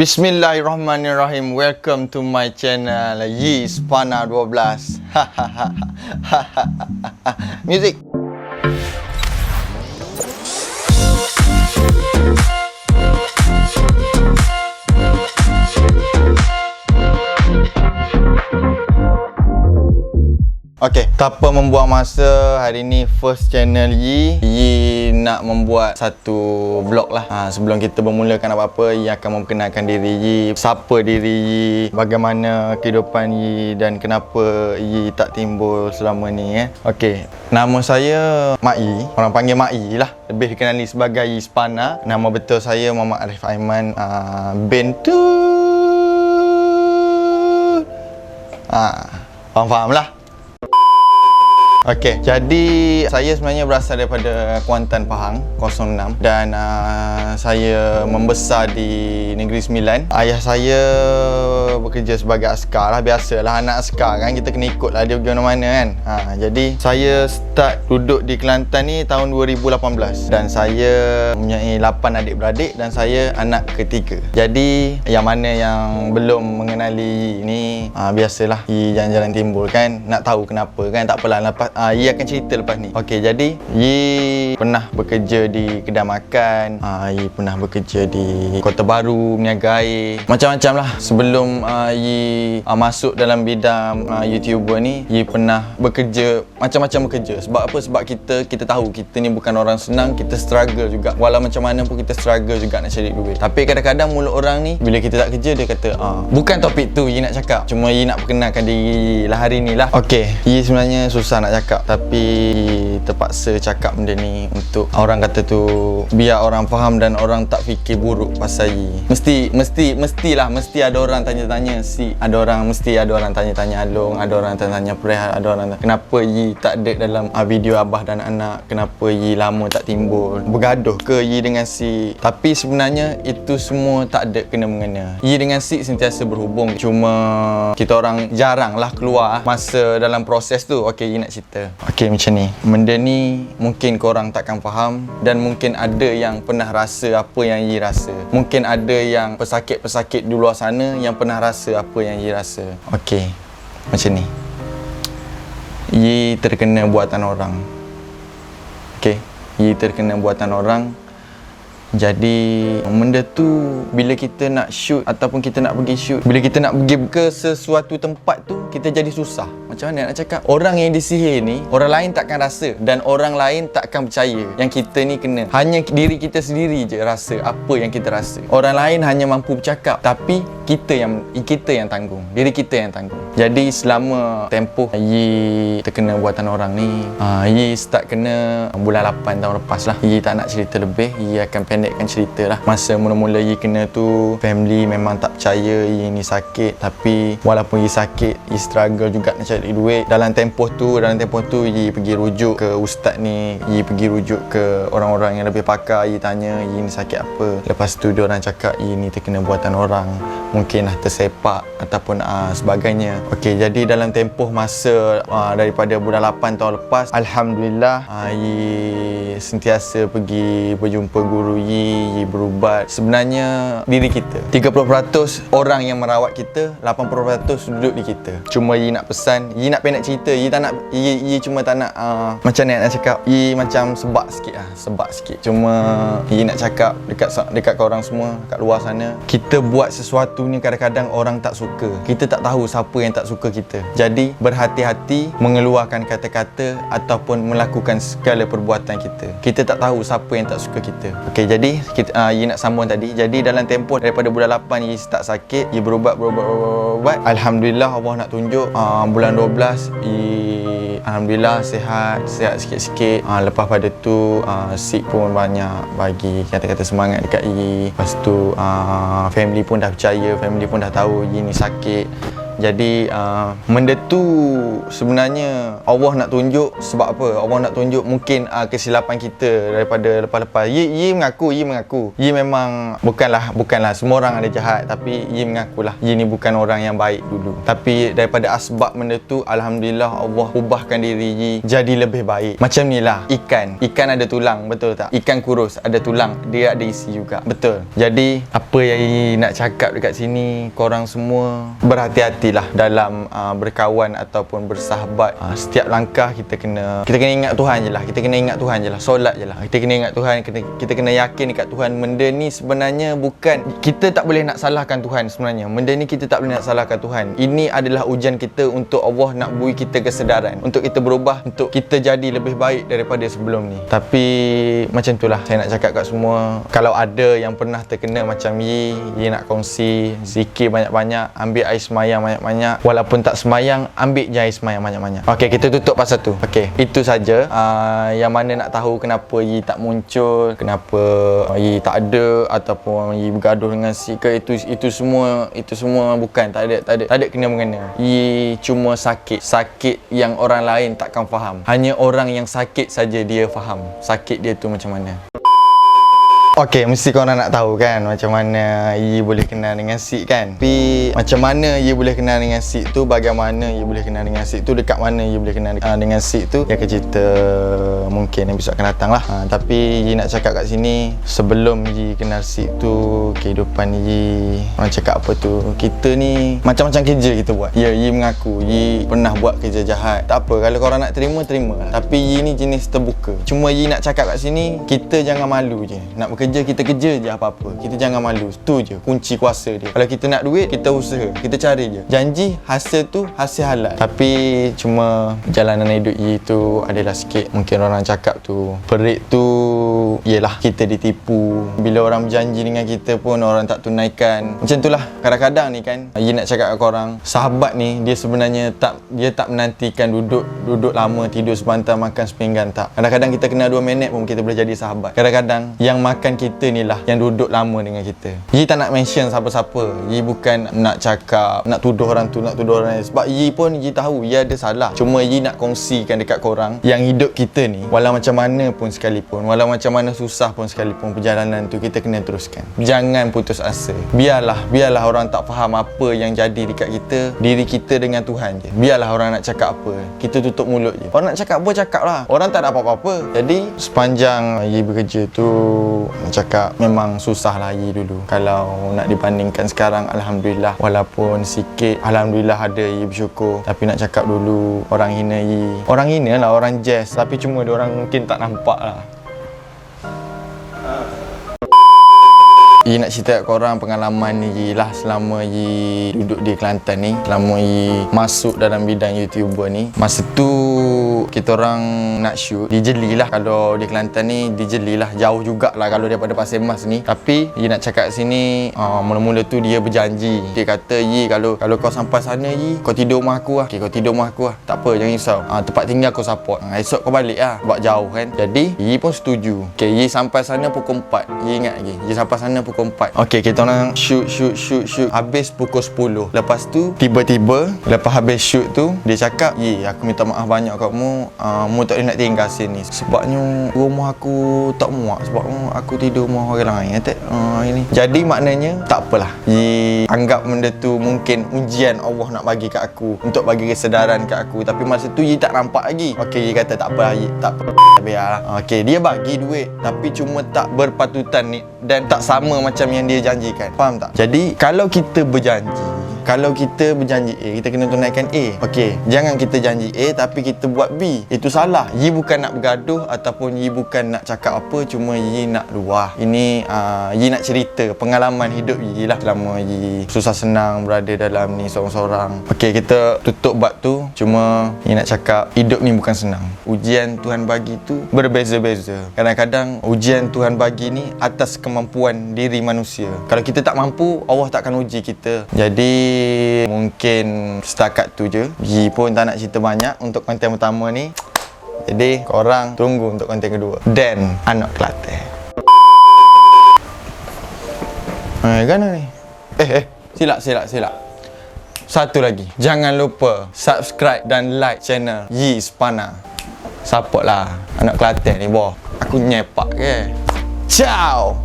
Bismillahirrahmanirrahim. Welcome to my channel Yi Spana 12. Music. Okey, tanpa membuang masa, hari ni first channel Yi nak membuat satu vlog lah. Sebelum kita bermulakan apa-apa, Yi akan memperkenalkan diri Yi, siapa diri Yi, bagaimana kehidupan Yi dan kenapa Yi tak timbul selama ni. Okey, nama saya Mak Yi, orang panggil Mak Yi lah, lebih dikenali sebagai Yi Spana. Nama betul saya Muhammad Arif Aiman bin faham lah. Okey, jadi saya sebenarnya berasal daripada Kuantan, Pahang 06 dan saya membesar di Negeri Sembilan. Ayah saya bekerja sebagai askar lah, biasalah anak askar kan, kita kena ikut lah dia pergi mana-mana kan. Jadi saya start duduk di Kelantan ni tahun 2018 dan saya mempunyai 8 adik-beradik dan saya anak ketiga. Jadi yang mana yang belum mengenali ni, biasalah jalan-jalan timbul kan, nak tahu kenapa kan, tak apalah, lepas Yi akan cerita lepas ni. Okey, jadi Yi pernah bekerja di kedai makan, Yi pernah bekerja di Kota Baru, meniaga air, macam-macam lah. Sebelum Yi masuk dalam bidang YouTuber ni, Yi pernah bekerja, macam-macam bekerja. Sebab apa? Sebab kita tahu kita ni bukan orang senang, kita struggle juga. Walau macam mana pun kita struggle juga nak cari duit. Tapi kadang-kadang mulut orang ni, bila kita tak kerja, dia kata bukan topik tu Yi nak cakap, cuma Yi nak perkenalkan diri lah hari ni lah. Okey, Yi sebenarnya susah nak cakap, tapi terpaksa cakap benda ni untuk orang kata tu, biar orang faham dan orang tak fikir buruk pasal Yi. Mesti ada orang tanya-tanya mesti ada orang tanya-tanya Along, ada orang tanya-tanya Prehat, ada orang tanya kenapa Yi tak ada dalam video abah dan anak, kenapa Yi lama tak timbul, bergaduh ke Yi dengan Si. Tapi sebenarnya itu semua tak ada kena-mengena. Yi dengan Si sentiasa berhubung, cuma kita orang jarang lah keluar masa dalam proses tu. Okey, Yi nak cerita. Okey, macam ni. Benda ni mungkin korang takkan faham dan mungkin ada yang pernah rasa apa yang Yi rasa. Mungkin ada yang pesakit-pesakit di luar sana yang pernah rasa apa yang Yi rasa. Okey, macam ni. Yi terkena buatan orang. Okey, Yi terkena buatan orang. Jadi benda tu bila kita nak shoot ataupun kita nak pergi shoot, bila kita nak pergi ke sesuatu tempat tu, kita jadi susah. Macam mana nak cakap? Orang yang disihir ni, orang lain takkan rasa dan orang lain takkan percaya yang kita ni kena. Hanya diri kita sendiri je rasa apa yang kita rasa. Orang lain hanya mampu bercakap, tapi kita yang tanggung. Diri kita yang tanggung. Jadi selama tempoh Yi terkena buatan orang ni, Yi start kena bulan 8 tahun lepas lah. Yi tak nak cerita lebih, Yi akan pendekkan cerita lah. Masa mula-mula Yi kena tu, family memang tak percaya Yi ni sakit. Tapi walaupun Yi sakit, Yi struggle juga nak cari duit. Dalam tempoh tu Yi pergi rujuk ke ustaz ni, Yi pergi rujuk ke orang-orang yang lebih pakar. Yi tanya Yi ni sakit apa. Lepas tu diorang cakap Yi ni terkena buatan orang, mungkin lah tersepak ataupun sebagainya. Okey, jadi dalam tempoh masa daripada bulan 8 tahun lepas, Alhamdulillah Yi sentiasa pergi berjumpa guru Yi berubat. Sebenarnya diri kita 30% orang yang merawat kita, 80% duduk di kita. Cuma Yi nak pesan, Yi nak pendek cerita, Yi tak nak, Yi cuma tak nak macam ni nak cakap, Yi macam sebab sikit. Cuma Yi nak cakap dekat orang semua kat luar sana, kita buat sesuatu ni kadang-kadang orang tak suka. Kita tak tahu siapa yang tak suka kita. Jadi berhati-hati mengeluarkan kata-kata ataupun melakukan segala perbuatan kita. Kita tak tahu siapa yang tak suka kita. Okey, jadi Yi nak sambung tadi. Jadi dalam tempoh daripada bulan 8 Yi start sakit, Yi berubat. Alhamdulillah Allah nak tunjuk, bulan 12 Yi alhamdulillah sihat sikit-sikit. Lepas pada tu Sik pun banyak bagi kata-kata semangat dekat Yi. Lepas tu family pun dah percaya, family pun dah tahu Yi ni sakit. Jadi benda tu sebenarnya Allah nak tunjuk. Sebab apa? Allah nak tunjuk mungkin kesilapan kita daripada lepas-lepas. Ye mengaku Ye memang bukanlah semua orang ada jahat, tapi Ye mengakulah Ye ni bukan orang yang baik dulu. Tapi daripada asbab benda tu, alhamdulillah Allah ubahkan diri Ye jadi lebih baik. Macam ni lah ikan ada tulang, betul tak? Ikan kurus ada tulang, dia ada isi juga, betul. Jadi apa yang Ye nak cakap dekat sini, korang semua berhati-hatilah dalam berkawan ataupun bersahabat. Setiap langkah kita kena ingat Tuhan je lah. Kita kena ingat Tuhan je lah. Solat je lah. Kita kena ingat Tuhan. Kita kena yakin dekat Tuhan. Benda ni sebenarnya bukan, kita tak boleh nak salahkan Tuhan sebenarnya. Benda ni kita tak boleh nak salahkan Tuhan. Ini adalah ujian kita untuk Allah nak bui kita kesedaran, untuk kita berubah, untuk kita jadi lebih baik daripada sebelum ni. Tapi macam tu lah saya nak cakap kat semua. Kalau ada yang pernah terkena macam Ye nak kongsi, zikir banyak-banyak, ambil air semayang banyak-banyak. Walaupun tak semayang, ambil je air semayang banyak-banyak. Okey, kita tutup pasal tu. Okey, itu saja. Yang mana nak tahu kenapa Ye tak muncul, kenapa Ye tak ada, ataupun Ye bergaduh dengan si ke, itu semua bukan, tak ada kena-mengena. Ye cuma sakit yang orang lain takkan faham. Hanya orang yang sakit saja dia faham sakit dia tu macam mana. Okey, mesti korang nak tahu kan macam mana Ye boleh kenal dengan Sik kan. Tapi macam mana Ye boleh kenal dengan Sik tu, bagaimana Ye boleh kenal dengan Sik tu, dekat mana Ye boleh kenal dengan Sik tu, dia akan cerita mungkin episod akan datang lah. Tapi Ye nak cakap kat sini, sebelum Ye kenal Sik tu, kehidupan Ye, orang cakap apa tu, kita ni macam-macam kerja kita buat. Ye mengaku Ye pernah buat kerja jahat. Tak apa, kalau korang nak terima lah. Tapi Ye ni jenis terbuka. Cuma Ye nak cakap kat sini, kita jangan malu je. Nak bekerja, kita kerja je apa-apa. Kita jangan malu. Tu je kunci kuasa dia. Kalau kita nak duit, kita usaha, kita cari je. Janji hasil tu hasil halal. Tapi cuma jalanan hidup Ye tu adalah sikit, mungkin orang cakap tu perit tu, yelah kita ditipu. Bila orang berjanji dengan kita pun orang tak tunaikan. Macam tu lah kadang-kadang ni kan. Ye nak cakap kat korang, sahabat ni dia sebenarnya tak menantikan duduk lama, tidur sebentar, makan sepinggan, tak. Kadang-kadang kita kenal 2 minit pun kita boleh jadi sahabat. Kadang-kadang yang makan kita ni lah yang duduk lama dengan kita. Ye tak nak mention siapa-siapa. Ye bukan nak cakap, nak tuduh orang tu, nak tuduh orang lain. Sebab Ye pun Ye tahu Ye ada salah. Cuma Ye nak kongsikan dekat korang yang hidup kita ni, walau macam mana pun sekalipun, walau macam mana susah pun sekalipun, perjalanan tu kita kena teruskan. Jangan putus asa. Biarlah orang tak faham apa yang jadi dekat kita. Diri kita dengan Tuhan je. Biarlah orang nak cakap apa, kita tutup mulut je. Orang nak cakap apa, cakap lah. Orang tak ada apa-apa. Jadi sepanjang Ye bekerja tu, cakap memang susah lah Ye dulu. Kalau nak dibandingkan sekarang, alhamdulillah. Walaupun sikit, alhamdulillah ada, Ye bersyukur. Tapi nak cakap dulu orang hina Ye. Orang hina lah, orang jazz. Tapi cuma dia orang mungkin tak nampak lah. Ye nak cerita kat korang pengalaman Ye lah selama Ye duduk di Kelantan ni, selama Ye masuk dalam bidang YouTuber ni. Masa tu kita orang nak shoot di Jeli lah. Kalau di Kelantan ni di Jeli lah, jauh jugalah kalau daripada Pasir Mas ni. Tapi Ye nak cakap kat sini, mula-mula tu dia berjanji. Dia kata, Ye kalau kau sampai sana Ye, kau tidur rumah aku lah. Okay, kau tidur rumah aku lah, tak apa, jangan risau. Tempat tinggal kau support. Esok kau balik lah, sebab jauh kan. Jadi Ye pun setuju. Okay, Ye sampai sana pukul 4. Ye ingat lagi, Ye sampai sana pukul 4. Okey, kita orang shoot. Habis pukul 10. Lepas tu tiba-tiba lepas habis shoot tu dia cakap, Ye, aku minta maaf banyak kat mu. Mu tak boleh nak tinggal sini sebabnya rumah aku tak muat, sebab aku tidur rumah orang lain. Ini. Jadi maknanya tak apalah. Ye anggap benda tu mungkin ujian Allah nak bagi kat aku, untuk bagi kesedaran kat aku. Tapi masa tu Ye tak nampak lagi. Okey, Ye kata tak apa, Ye, tak apa, biarlah. Okey, dia bagi duit tapi cuma tak berpatutan ni dan tak sama macam yang dia janjikan. Faham tak? Jadi kalau kita berjanji A, kita kena tunaikan A. Okey, jangan kita janji A tapi kita buat B. Itu salah. Ye bukan nak bergaduh ataupun Ye bukan nak cakap apa, cuma Ye nak luah. Ini Ye nak cerita pengalaman hidup Ye lah selama Ye susah senang berada dalam ni seorang-seorang. Okey, kita tutup bab tu. Cuma Ye nak cakap hidup ni bukan senang. Ujian Tuhan bagi tu berbeza-beza. Kadang-kadang ujian Tuhan bagi ni atas kemampuan diri manusia. Kalau kita tak mampu, Allah tak akan uji kita. Jadi mungkin setakat tu je. Ye pun tak nak cerita banyak untuk konten pertama ni. Jadi korang tunggu untuk konten kedua. Dan anak Kelantan. Gana ni? Silap. satu lagi, jangan lupa subscribe dan like channel Yi Spana. Support lah anak Kelantan ni boh. Aku nyepak ke. Ciao.